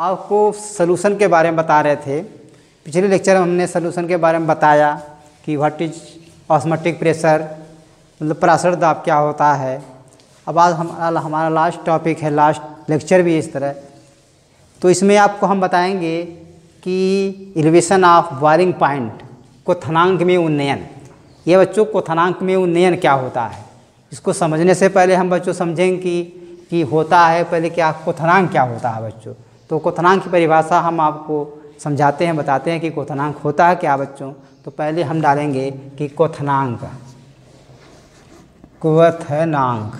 आपको सलूशन के बारे में बता रहे थे। पिछले लेक्चर में हमने सलूशन के बारे में बताया कि व्हाट इज ऑस्मोटिक प्रेशर, मतलब पराशर दाब क्या होता है। अब आज हमारा लास्ट टॉपिक है, लास्ट लेक्चर भी इस तरह। तो इसमें आपको हम बताएंगे कि एलिवेशन ऑफ बॉइलिंग पॉइंट, क्वथनांक में उन्नयन। ये बच्चों क्वथनांक में उन्नयन क्या होता है, इसको समझने से पहले हम बच्चों समझेंगे कि होता है पहले क्या, क्वथनांक क्या होता है बच्चों। तो क्वथनांक की परिभाषा हम आपको समझाते हैं, बताते हैं कि क्वथनांक होता है क्या बच्चों। तो पहले हम डालेंगे कि क्वथनांक, क्वथनांक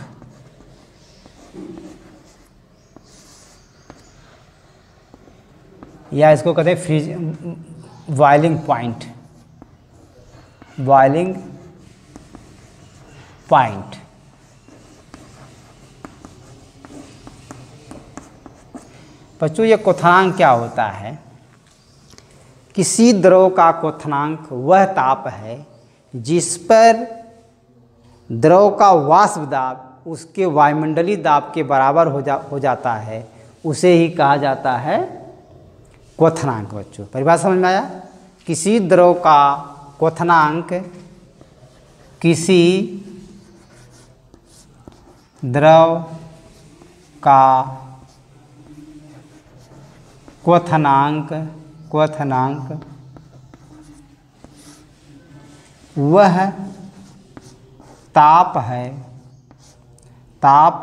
या इसको कहते हैं freeze boiling point, boiling point. बच्चों ये क्वथनांक क्या होता है? किसी द्रव का क्वथनांक वह ताप है जिस पर द्रव का वाष्प दाब उसके वायुमंडलीय दाब के बराबर हो जाता है, उसे ही कहा जाता है क्वथनांक। बच्चों परिभाषा समझ में आया? किसी द्रव का क्वथनांक, किसी द्रव का क्वथनांक वह ताप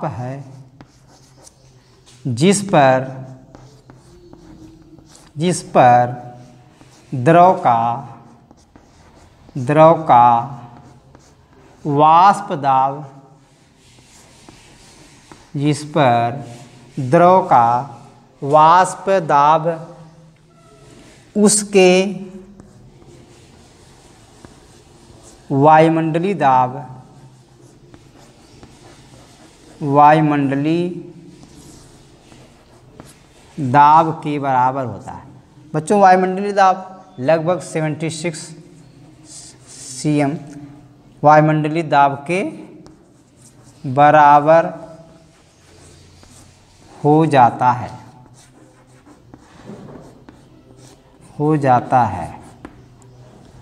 है जिस पर द्रव का वाष्प दाब, जिस पर द्रव का वाष्प दाब उसके वायुमंडलीय दाब के बराबर होता है। बच्चों वायुमंडलीय दाब लगभग 76 cm वायुमंडलीय दाब के बराबर हो जाता है।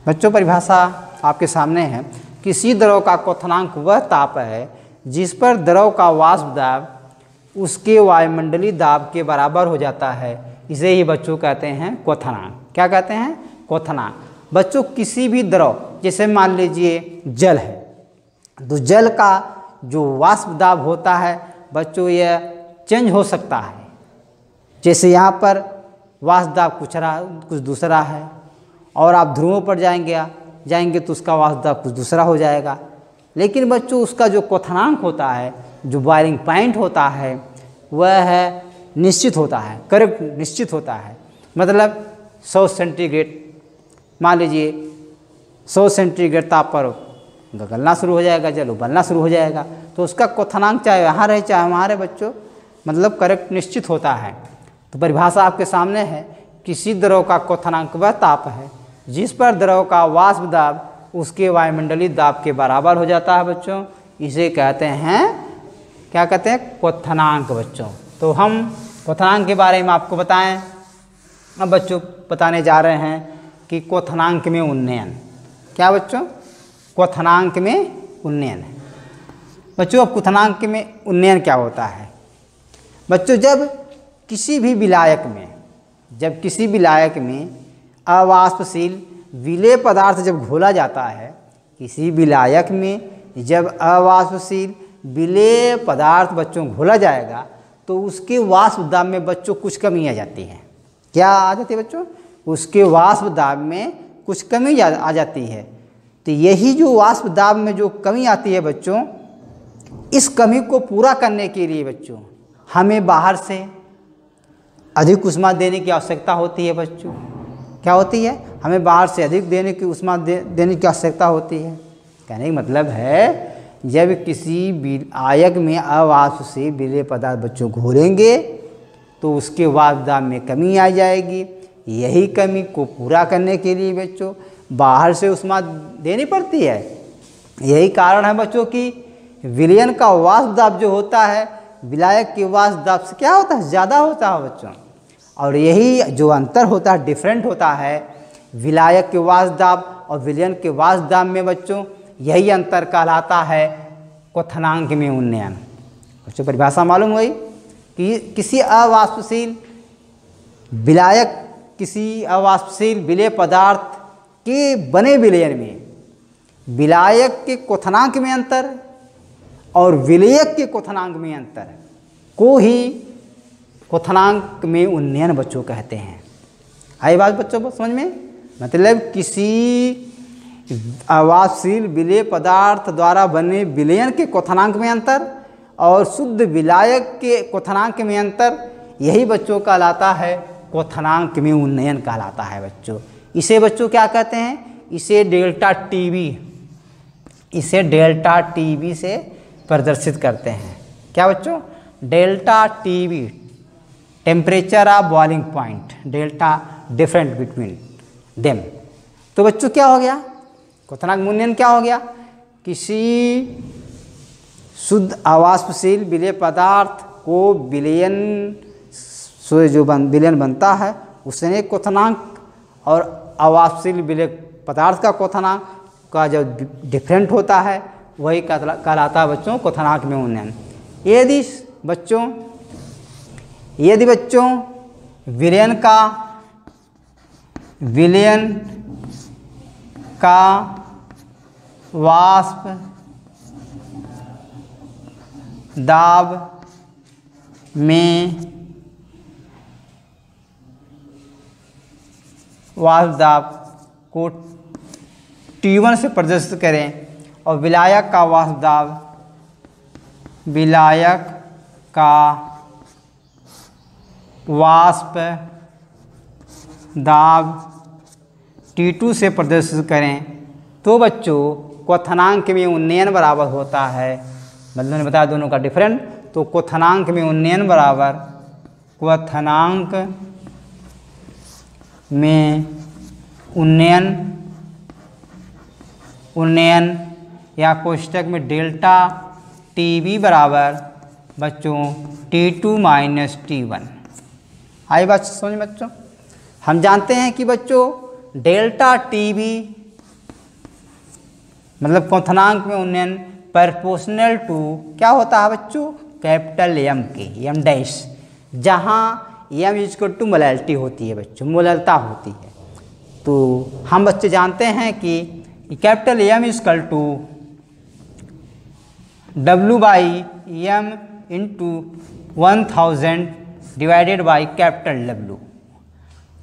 बच्चों परिभाषा आपके सामने है। किसी द्रव का क्वथनांक वह ताप है जिस पर द्रव का वाष्प दाब उसके वायुमंडलीय दाब के बराबर हो जाता है, इसे ही बच्चों कहते हैं क्वथनांक। क्या कहते हैं? क्वथनांक। बच्चों किसी भी द्रव, जैसे मान लीजिए जल है, तो जल का जो वाष्प दाब होता है बच्चों यह चेंज हो सकता है। जैसे यहाँ पर वाष्प दाब कुछ दूसरा है, और आप ध्रुवों पर जाएंगे तो उसका वाष्प दाब कुछ दूसरा हो जाएगा। लेकिन बच्चों उसका जो क्वथनांक होता है, जो बॉइलिंग पॉइंट होता है, वह है निश्चित होता है, करेक्ट निश्चित होता है। मतलब 100 सेंटीग्रेड, मान लीजिए 100 सेंटीग्रेड ताप पर गलना शुरू हो जाएगा, जल उबलना शुरू हो जाएगा, तो उसका क्वथनांक चाहे यहाँ रहे चाहे वहाँ रहे बच्चों, मतलब करेक्ट निश्चित होता है। तो परिभाषा आपके सामने है। किसी द्रव का क्वथनांक वह ताप है जिस पर द्रव का वाष्प दाब उसके वायुमंडलीय दाब के बराबर हो जाता है बच्चों, इसे कहते हैं, क्या कहते हैं? क्वथनांक बच्चों। तो हम क्वथनांक के बारे में आपको बताएं। अब बच्चों बताने जा रहे हैं कि क्वथनांक में उन्नयन। क्या बच्चों? क्वथनांक में उन्नयन है। बच्चों अब क्वथनांक में उन्नयन क्या होता है? बच्चों जब किसी भी विलायक में अवाष्पशील विलेय पदार्थ जब घोला जाता है, किसी विलायक में जब अवाष्पशील विलेय पदार्थ बच्चों घोला जाएगा तो उसके वाष्प दाब में बच्चों कुछ कमी आ जाती है। क्या आ जाती है बच्चों? उसके वाष्प दाब में कुछ कमी आ जाती है। तो यही जो वाष्प दाब में जो कमी आती है बच्चों, इस कमी को पूरा करने के लिए बच्चों हमें बाहर से अधिक ऊष्मा देने की आवश्यकता होती है बच्चों। क्या होती है? हमें बाहर से अधिक देने की ऊष्मा देने की आवश्यकता होती है। कहने का मतलब है जब किसी विलायक में अवाष्प से विलेय पदार्थ बच्चों घोलेंगे तो उसके वाष्प दाब में कमी आ जाएगी। यही कमी को पूरा करने के लिए बच्चों बाहर से ऊष्मा देनी पड़ती है। यही कारण है बच्चों कि विलयन का वाष्प दाब जो होता है विलायक के वाष्प दाब से क्या होता है? ज़्यादा होता है बच्चों। और यही जो अंतर होता है, डिफरेंट होता है विलायक के वाष्प दाब और विलयन के वाष्प दाब में बच्चों, यही अंतर कहलाता है क्वथनांक में उन्नयन। बच्चों परिभाषा मालूम हुई कि किसी अवाष्पशील विलायक, किसी अवाष्पशील विलेय पदार्थ के बने विलयन में विलायक के क्वथनांक में अंतर और विलेयक के क्वथनांक में अंतर को ही क्वथनांक में उन्नयन बच्चों कहते हैं। आई बात बच्चों समझ में? मतलब किसी अवाष्पशील विलेय पदार्थ द्वारा बने विलयन के क्वथनांक में अंतर और शुद्ध विलायक के क्वथनांक में अंतर, यही बच्चों कहलाता है क्वथनांक में उन्नयन कहलाता है बच्चों। इसे बच्चों क्या कहते हैं? इसे डेल्टा टीवी, इसे डेल्टा टीवी से प्रदर्शित करते हैं। क्या बच्चों? Delta TV, temperature of boiling point, delta different between them. तो बच्चों क्या हो गया? क्वथनांक में उन्नयन क्या हो गया? किसी शुद्ध अवाष्पशील विलेय पदार्थ को विलयन से जो विलयन बनता है उसने क्वथनांक और अवाष्पशील विलेय पदार्थ का क्वथनांक का जो डिफरेंट होता है वही कहलाता है बच्चों क्वथनांक में उन्नयन। यदि बच्चों विलयन का वाष्प दाब में वाष्प दाब को T1 से प्रदर्शित करें और विलायक का वाष्प दाब T2 से प्रदर्शित करें, तो बच्चों क्वथनांक में उन्नयन बराबर होता है, मतलब मैंने बताया दोनों का डिफरेंट। तो क्वथनांक में उन्नयन बराबर क्वथनांक में उन्नयन या कोष्टक में डेल्टा टीवी बराबर बच्चों T2 माइनस T1। आई बात समझ में बच्चों? हम जानते हैं कि बच्चों डेल्टा टीवी मतलब क्वथनांक में उन्नयन प्रोपोर्शनल टू क्या होता है बच्चों? कैपिटल एम के, एम डैश, जहाँ एम इक्वल टू मोलैलिटी होती है बच्चों, मोललता होती है। तो हम बच्चे जानते हैं कि capital M equal to W by M into 1000 divided by capital W।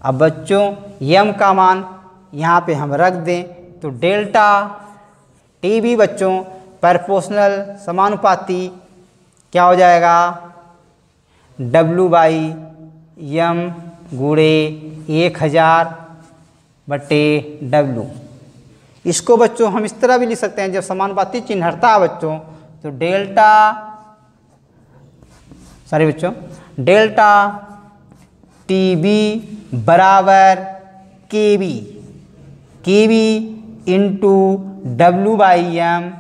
अब बच्चों एम का मान यहाँ पे हम रख दें तो डेल्टा टीवी बच्चों प्रोपोर्शनल समानुपाती क्या हो जाएगा? W बाई एम गुणे 1000 बटे W। इसको बच्चों हम इस तरह भी लिख सकते हैं, जब समानुपाती चिन्हता है बच्चों तो डेल्टा टीबी बराबर K B into W by M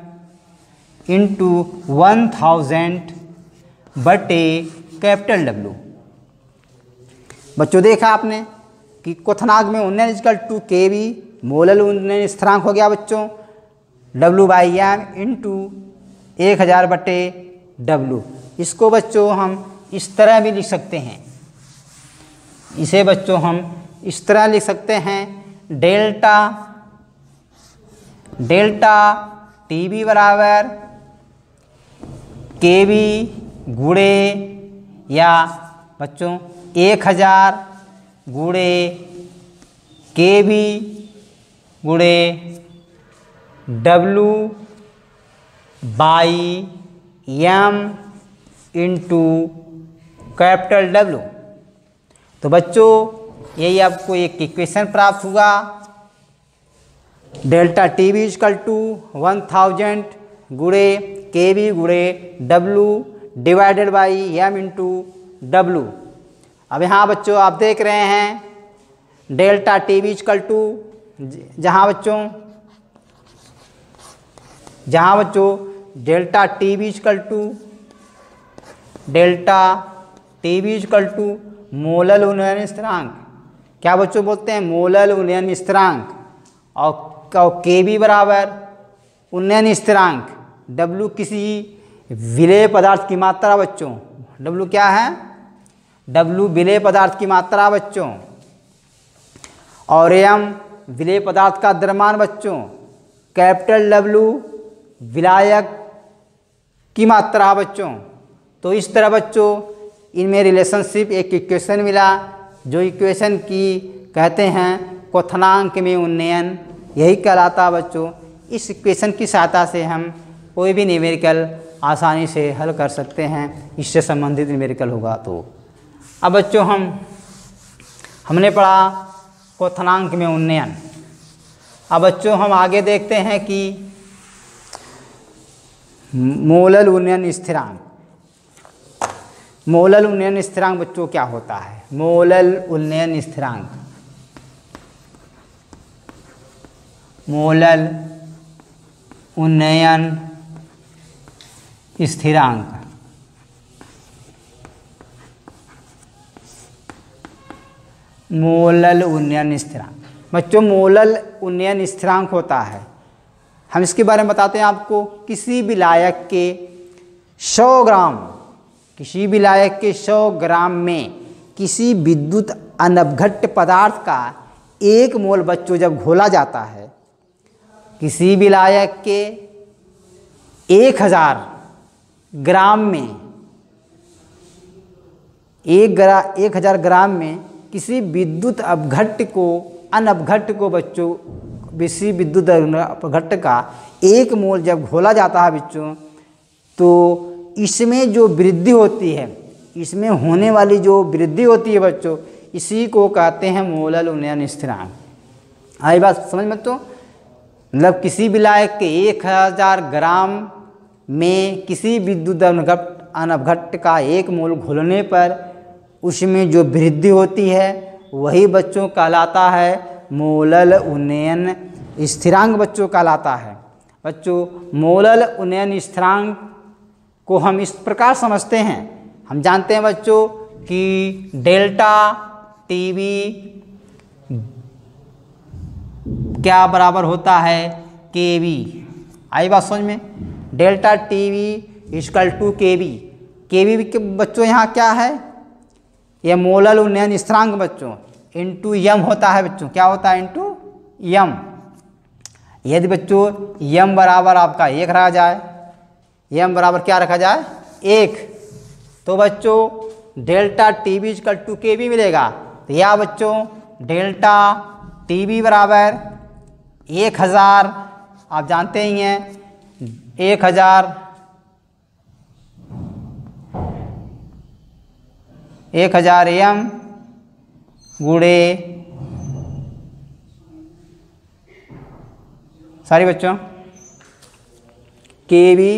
into 1000 बटे कैपिटल W। बच्चों देखा आपने कि क्वथनांक में उन्नयन इक्वल टू केबी, मोलल उन्नयन स्थिरांक हो गया बच्चों W बाई एम इंटू 1000 बटे W। इसको बच्चों हम इस तरह भी लिख सकते हैं, इसे बच्चों हम इस तरह लिख सकते हैं, डेल्टा टीबी बराबर केबी गुणे या बच्चों 1000 गुणे केबी गुणे W by M into capital W। तो बच्चों यही आपको एक इक्वेशन प्राप्त हुआ, डेल्टा टीबी इक्वल टू 1000 गुणे केबी गुणे W divided by M into W। अब यहाँ बच्चों आप देख रहे हैं डेल्टा टीबी इक्वल टू जहाँ बच्चों delta T b equal to molal उन्नयन स्थिरांक। क्या बच्चों बोलते हैं? मोलल उन्नयन स्थिरांक। और के बी बराबर उन्नयन स्थिरांक। डब्ल्यू किसी विलेय पदार्थ की मात्रा बच्चों। डब्ल्यू क्या है? डब्ल्यू विलेय पदार्थ की मात्रा बच्चों। और एम विलेय पदार्थ का द्रव्यमान बच्चों। कैपिटल डब्ल्यू विलायक की मात्रा बच्चों। तो इस तरह बच्चों इनमें रिलेशनशिप एक इक्वेशन मिला, जो इक्वेशन की कहते हैं क्वथनांक में उन्नयन, यही कहलाता बच्चों। इस इक्वेशन की सहायता से हम कोई भी न्यूमेरिकल आसानी से हल कर सकते हैं, इससे संबंधित न्यूमेरिकल होगा तो। अब बच्चों हमने पढ़ा क्वथनांक में उन्नयन। अब बच्चों हम आगे देखते हैं कि मोलल उन्नयन स्थिरांक। मोलल उन्नयन स्थिरांक बच्चों क्या होता है? मोलल उन्नयन स्थिरांक, मोलल उन्नयन स्थिरांक। मोलल उन्नयन स्थिरांक बच्चों, मोलल उन्नयन स्थिरांक होता है, हम इसके बारे में बताते हैं आपको। किसी विलायक के 100 ग्राम, किसी विलायक के 100 ग्राम में किसी विद्युत अनवघट्य पदार्थ का 1 मोल बच्चों जब घोला जाता है, किसी विलायक के 1000 ग्राम में 1000 ग्राम में किसी विद्युत अनवघट्य को बच्चों, किसी विद्युत अपघट्य का 1 मोल जब घोला जाता है बच्चों, तो इसमें जो वृद्धि होती है, इसमें होने वाली जो वृद्धि होती है बच्चों, इसी को कहते हैं मोलल उन्नयन स्थिरांक। आई बात समझ में? तो मतलब किसी विलायक के 1000 ग्राम में किसी विद्युत अनवघट्य का 1 मोल घोलने पर उसमें जो वृद्धि होती है वही बच्चों कहलाता है मोलल उन्नयन स्थिरांक बच्चों कहलाता है। बच्चों मोलल उन्नयन स्थिरांक को हम इस प्रकार समझते हैं, हम जानते हैं बच्चों कि डेल्टा टीवी क्या बराबर होता है? के बी। आई बात समझ में? Delta TV equal to K B. के बी के बच्चों यहाँ क्या है? यह मोलल उन्नयन स्थिरांक बच्चों इंटू यम होता है बच्चों। क्या होता है? इंटू यम। यदि बच्चों यम बराबर आपका 1 रखा जाए, यम बराबर क्या रखा जाए? 1, तो बच्चों delta T B equal to K b मिलेगा। तो या बच्चों डेल्टा टी बी बराबर 1000, आप जानते ही हैं 1000 एम गुणे, सारी बच्चों के बी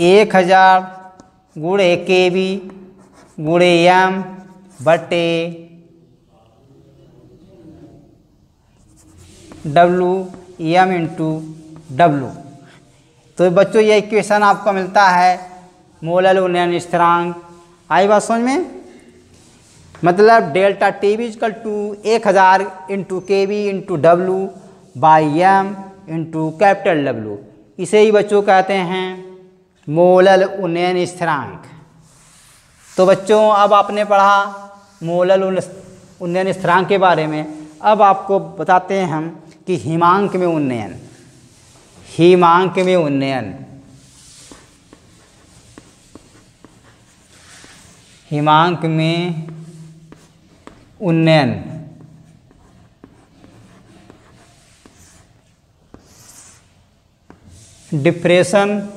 1000 गुणे के बी गुणे एम बटे डब्लू, एम इंटू डब्लू। तो बच्चों ये इक्वेशन आपको मिलता है मोलल उन्नयन स्थिरांक। आई बात समझ में? मतलब delta T B equal to 1000 into K B into W by M into capital W, इसे ही बच्चों कहते हैं मोलल उन्नयन स्थिरांक। तो बच्चों अब आपने पढ़ा मोलल उन्नयन स्थिरांक के बारे में। अब आपको बताते हैं हम कि हिमांक में उन्नयन, हिमांक में उन्नयन, हिमांक में उन्नयन। Depression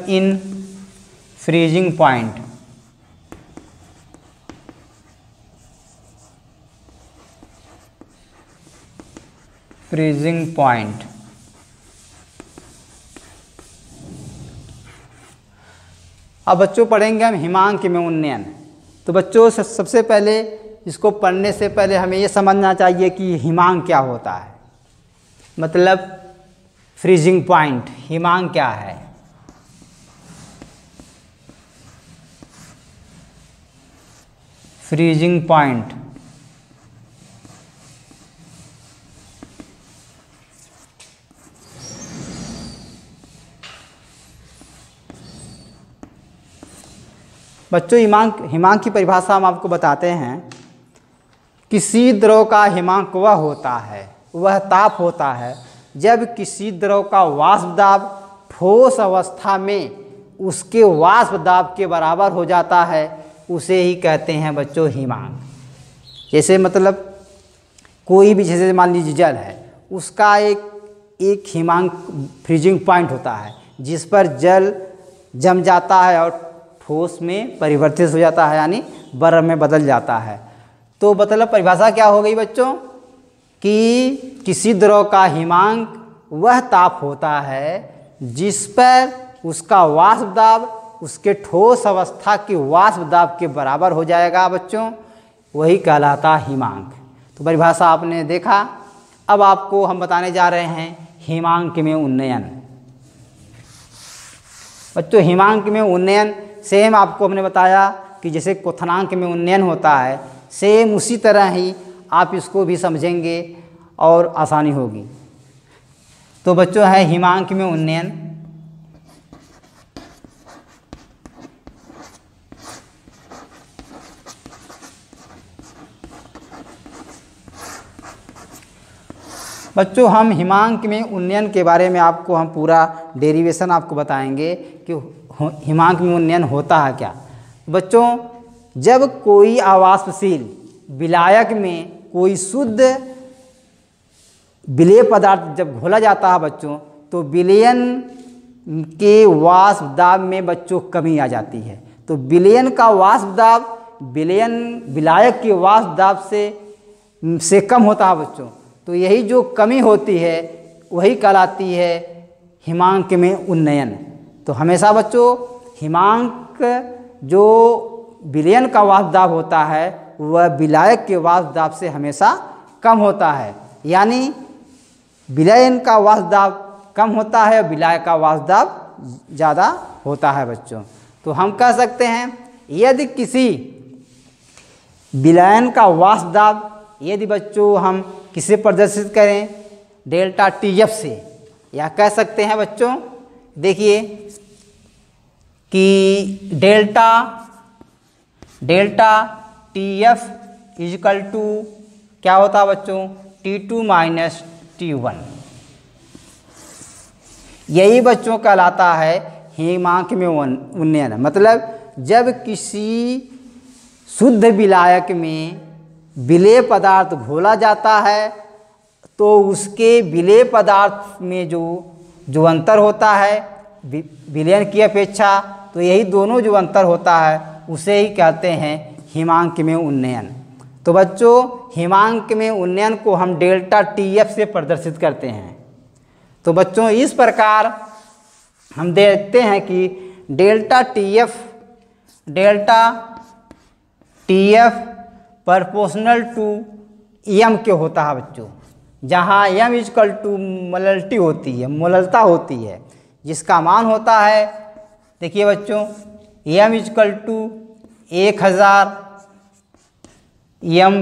in freezing point, freezing point. अब बच्चों पढ़ेंगे हम हिमांक में उन्नयन। तो बच्चों सबसे पहले इसको पढ़ने से पहले हमें ये समझना चाहिए कि हिमांक क्या होता है। मतलब फ्रीजिंग पॉइंट, हिमांक क्या है? फ्रीजिंग पॉइंट बच्चों, हिमांक की परिभाषा हम आपको बताते हैं। किसी द्रव का हिमांक वह होता है, वह ताप होता है जब किसी द्रव का वाष्प दाब ठोस अवस्था में उसके वाष्प दाब के बराबर हो जाता है, उसे ही कहते हैं बच्चों हिमांक। जैसे मतलब कोई भी, जैसे मान लीजिए जल है, उसका एक हिमांक फ्रीजिंग पॉइंट होता है जिस पर जल जम जाता है और ठोस में परिवर्तित हो जाता है, यानी बर्फ में बदल जाता है। तो मतलब परिभाषा क्या हो गई बच्चों कि किसी द्रव का हिमांक वह ताप होता है जिस पर उसका वाष्प दाब उसके ठोस अवस्था के वाष्प दाब के बराबर हो जाएगा बच्चों, वही कहलाता हिमांक। तो परिभाषा आपने देखा। अब आपको हम बताने जा रहे हैं हिमांक में उन्नयन। बच्चों, हिमांक में उन्नयन सेम आपको हमने बताया कि जैसे क्वथनांक में उन्नयन होता है, सेम उसी तरह ही आप इसको भी समझेंगे और आसानी होगी। तो बच्चों है हिमांक में उन्नयन। बच्चों, हम हिमांक में उन्नयन के बारे में आपको हम पूरा डेरिवेशन आपको बताएंगे कि हिमांक में उन्नयन होता है क्या। बच्चों, जब कोई अवाष्पशील विलायक में कोई शुद्ध विलेय पदार्थ जब घोला जाता है बच्चों, तो विलयन के वाष्प दाब में बच्चों कमी आ जाती है। तो विलयन का वाष्प दाब विलायक के वाष्प दाब से कम होता है बच्चों। तो यही जो कमी होती है वही कहलाती है हिमांक में उन्नयन। तो हमेशा बच्चों हिमांक जो विलयन का वाष्प दाब होता है वह विलायक के वाष्प दाब से हमेशा कम होता है, यानी विलयन का वाष्प दाब कम होता है और विलायक का वाष्प दाब ज़्यादा होता है बच्चों। तो हम कह सकते हैं यदि किसी विलयन का वाष्प दाब यदि बच्चों हम किसे प्रदर्शित करें, डेल्टा टीएफ से, या कह सकते हैं बच्चों देखिए कि डेल्टा टीएफ इजकल टू क्या होता है बच्चों, T2 माइनस T1। यही बच्चों कहलाता है हिमांक में उन्नयन। मतलब जब किसी शुद्ध विलायक में विलेय पदार्थ घोला जाता है तो उसके विलेय पदार्थ में जो अंतर होता है विलयन की अपेक्षा, तो यही दोनों जो अंतर होता है उसे ही कहते हैं हिमांक में उन्नयन। तो बच्चों हिमांक में उन्नयन को हम डेल्टा टीएफ से प्रदर्शित करते हैं। तो बच्चों इस प्रकार हम देखते हैं कि delta T f proportional to M के होता है बच्चों, जहाँ एम इजकल टू मोलल्टी होती है, मोललता होती है, जिसका मान होता है देखिए बच्चों M equal to 1000 M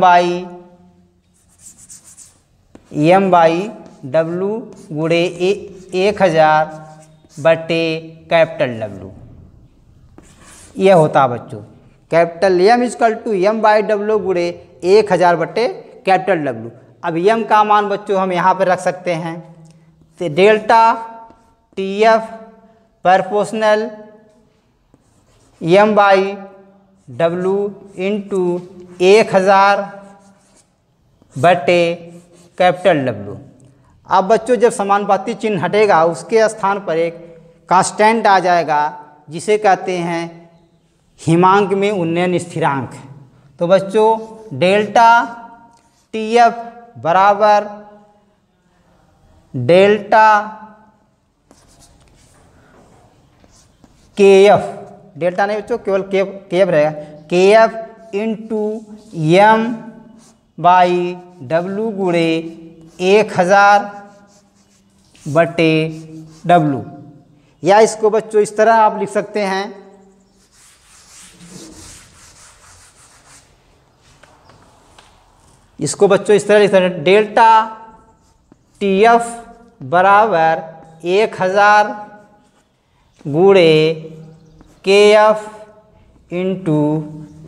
by W गुणे 1000 बटे कैपिटल डब्लू, यह होता बच्चों capital M equal to M by W गुणे 1000 बटे कैपिटल डब्लू। अब एम का मान बच्चों हम यहाँ पर रख सकते हैं, तो delta T f proportional M by W into 1000 बटे कैपिटल डब्लू। अब बच्चों जब समानुपाती चिन्ह हटेगा उसके स्थान पर एक कांस्टेंट आ जाएगा जिसे कहते हैं हिमांक में उन्नयन स्थिरांक। तो बच्चों डेल्टा टीएफ बराबर डेल्टा केएफ, डेल्टा नहीं बच्चों केवल केएफ रहेगा, K f into M by W गुणे 1000 बटे W, या इसको बच्चों इस तरह आप लिख सकते हैं, इसको बच्चों इस तरह लिख सकते हैं, डेल्टा TF बराबर 1000 गुणे KF into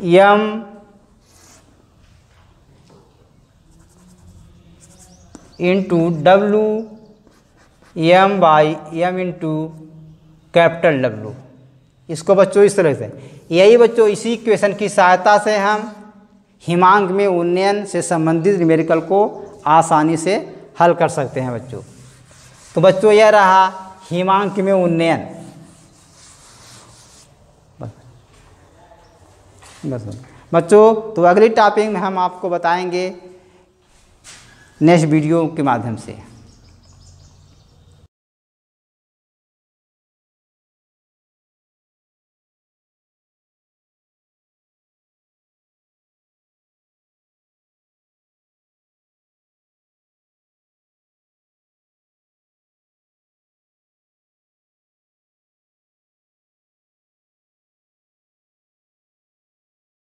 M into W M by M into capital W। इसको बच्चों इस तरह से, यही बच्चों इसी इक्वेशन की सहायता से हम हिमांक में उन्नयन से संबंधित न्यूमेरिकल को आसानी से हल कर सकते हैं बच्चों। तो बच्चों यह रहा हिमांक में उन्नयन। बस बच्चों, तो अगली टॉपिक में हम आपको बताएंगे नेक्स्ट वीडियो के माध्यम से।